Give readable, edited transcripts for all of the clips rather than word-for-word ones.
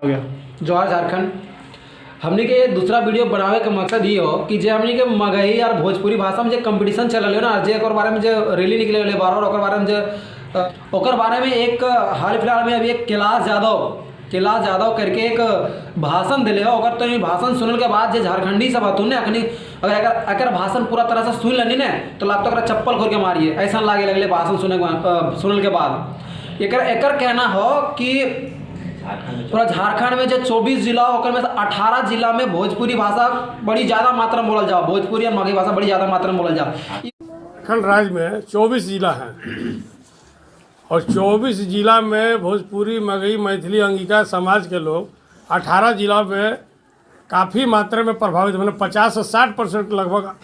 हो गया। जवाहर झारखंड हमने के दूसरा वीडियो बनावे के मकसद ये हो कि जे हमने के मगही और भोजपुरी भाषा में जो कंपटीशन चल रहे हो ना, जे ओकर बारे में जो रैली निकले रहे बार ओकर बारे में जो ओकर बारे में एक हाल फिलहाल में अभी एक कैलाश यादव करके एक भाषण दिले हो। अगर तो भाषण सुनने के बाद जे झारखंडी सब हतुन ने अखनी अगर अगर भाषण पूरा तरह से सुन लेनी ने तो लाभ तो चप्पल खोल के मारिए ऐसा लागे लगले भाषण सुनने के बाद। एकर कहना हो कि पूरा झारखंड में जो 24 जिला होकर में से 18 जिला में भोजपुरी भाषा बड़ी ज़्यादा मात्रा में बोलल जाओ, भोजपुरी और मगही भाषा बड़ी ज़्यादा मात्रा में बोलल जाओ। झारखंड राज्य में 24 जिला हैं और 24 जिला में भोजपुरी मगही मैथिली अंगिका समाज के लोग 18 जिला में काफ़ी मात्रा में प्रभावित, मतलब 50 से 60% लगभग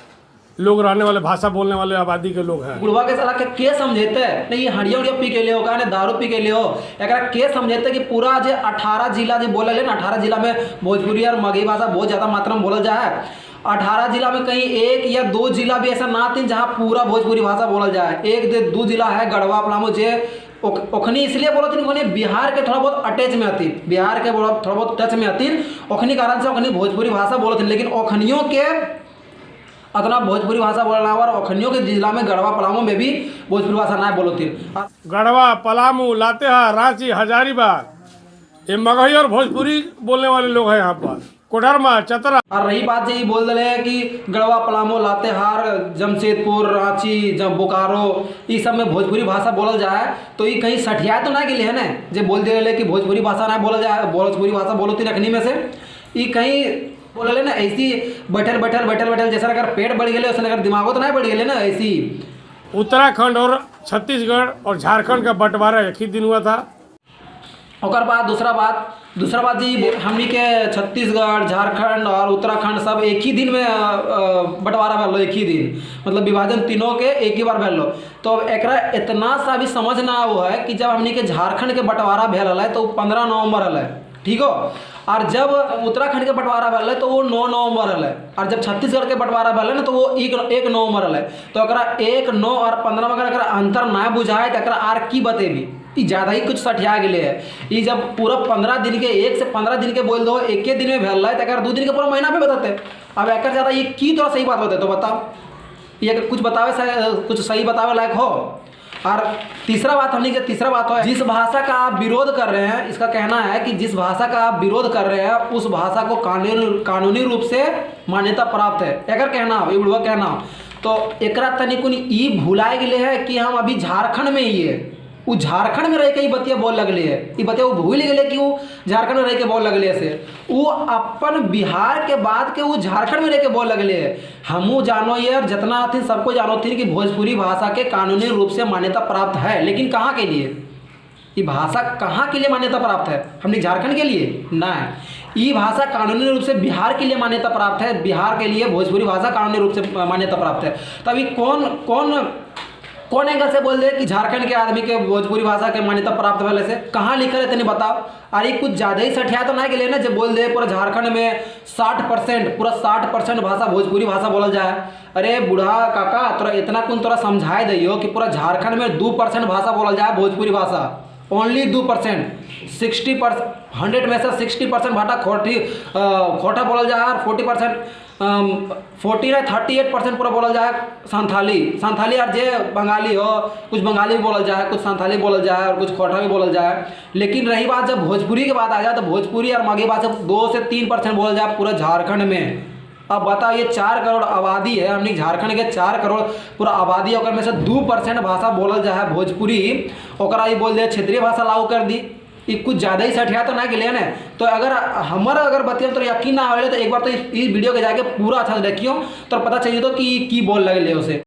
लोग रहने वाले, भाषा बोलने वाले आबादी के लोग हैं। बुढ़वा के सलाह के समझेते नहीं हड़िया उड़िया पी के लिए हो का दारू पी के लिए हो एक के समझेते कि पूरा जो 18 जिला जो बोले ले ना 18 जिला में भोजपुरी और मगही भाषा बहुत ज़्यादा मात्रा में बोलल जाए। 18 जिला में कहीं एक या दो जिला भी ऐसा ना थी जहाँ पूरा भोजपुरी भाषा बोलल जाए। एक दो जिला है गढ़वा पलामू जे ओखनी इसलिए बोलत थी बिहार के थोड़ा बहुत अटैच में आती, बिहार के थोड़ा बहुत टच में आती, ओखनी कारण से ओखनी भोजपुरी भाषा बोलत, लेकिन ओखनियों के अतना भोजपुरी भाषा बोलना और ओखनियों के जिला में गढ़वा पलामू में भी भोजपुरी भाषा ना बोलती। गढ़वा, पलामू, लातेहार, रांची, हजारीबाग ये मगही और भोजपुरी बोलने वाले लोग हैं यहाँ पर, कोडरमा, चतरा। और रही बात यही बोल रहे हैं कि गढ़वा, पलामू, लातेहार, जमशेदपुर, रांची, बोकारो ये सब में भोजपुरी भाषा बोलल जाए तो ये कहीं सठिया तो ना गिले है ना जो बोल दे रहे कि भोजपुरी भाषा ना बोला जाए, भोजपुरी भाषा बोलती रखनी में से ये कहीं बोल रहे ना ऐसी बैठल जैसा अगर पेट बढ़ गए उसने अगर दिमागो तो नहीं बढ़ गए ना ऐसी। उत्तराखंड और छत्तीसगढ़ और झारखंड का बंटवारा एक ही दिन हुआ था। और बाद दूसरा बात जी हमनी के छत्तीसगढ़, झारखंड और उत्तराखंड सब एक ही दिन में बंटवारा भेलो, एक ही दिन मतलब विभाजन तीनों के एक ही बार भेलो। तो एकरा इतना सा भी समझ ना हुआ है कि जब हमनी के झारखंड के बंटवारा भेल है तो 15 नवंबर है, ठीक हो, और जब उत्तराखंड के बंटवारा भेल तो वो 9 नवंबर है, और जब छत्तीसगढ़ के बंटवारा भेल ना तो वो 1 नवंबर है। तो अगर 1, 9 और 15 में अगर अंतर ना बुझाए तो आर की बतेबी ये ज़्यादा ही कुछ सठिया गए है। ये जब पूरा 15 दिन के 1 से 15 दिन के बोल दो एक दिन में भेल है तो अगर 2 दिन के पूरा महीना पे बताते। अब एक ज़्यादा ये की तो सही बात होते तो बताओ ये कुछ बतावे कुछ सही बतावे लायक हो। और तीसरा बात है जिस भाषा का आप विरोध कर रहे हैं, इसका कहना है कि जिस भाषा का आप विरोध कर रहे हैं उस भाषा को कानूनी रूप से मान्यता प्राप्त है। अगर कहना हो ये कहना हो तो एकरा तनिकुन ई भुलाए गए है कि हम अभी झारखंड में ही है, वो झारखंड में रह के ही बतिया बोल लगले है, ये बतिया वो भूल गए कि वो झारखंड में रह के बोल लगले से वो अपन बिहार के बाद के वो झारखंड में रह के बोल लगले है। हमू जानो ये जितना थी सबको जानो थी कि भोजपुरी भाषा के कानूनी रूप से मान्यता प्राप्त है, लेकिन कहाँ के लिए ये भाषा कहाँ के लिए मान्यता प्राप्त है? हमने झारखंड के लिए ना है, ये भाषा कानूनी रूप से बिहार के लिए मान्यता प्राप्त है, बिहार के लिए भोजपुरी भाषा कानूनी रूप से मान्यता प्राप्त है। तभी कौन एंगल से बोल दे कि झारखंड के आदमी के भोजपुरी भाषा के मान्यता प्राप्त वाले से कहाँ लिखा है तनी बताओ। अरे कुछ ज़्यादा ही सठिया तो नहीं गए ना जब बोल दे पूरा झारखंड में 60% भाषा भोजपुरी भाषा बोलल जाए। अरे बूढ़ा काका तोरा इतना कौन तोरा समझाए दियो कि पूरा झारखंड में 2% भाषा बोलल जाए भोजपुरी भाषा, ओनली 2%। 60% 100 में से 60% भाषा खोटा बोलल जाए और 38% पूरा बोलल जाए संथाली और जे बंगाली हो, कुछ बंगाली भी बोलल जाए, कुछ संथाली बोलल जाए और कुछ खोटा भी बोलल जाए। लेकिन रही बात जब भोजपुरी की बात आ जाए तो भोजपुरी और मगही भाषा 2 से 3% बोलल जाए पूरा झारखंड में। अब बताओ ये 4 करोड़ आबादी है, हमने झारखंड के 4 करोड़ पूरा आबादी और में से 2% भाषा बोलल जाए भोजपुरी, ओकरा ये बोल दे क्षेत्रीय भाषा लागू कर दी, ये कुछ ज़्यादा ही सठिया तो ना गिले ना। तो अगर बतिया तो यकीन ना हो तो एक बार तो इस वीडियो के जाके पूरा अच्छा से देखियो तो पता चाहिए तो कि बॉल लगे ले उसे।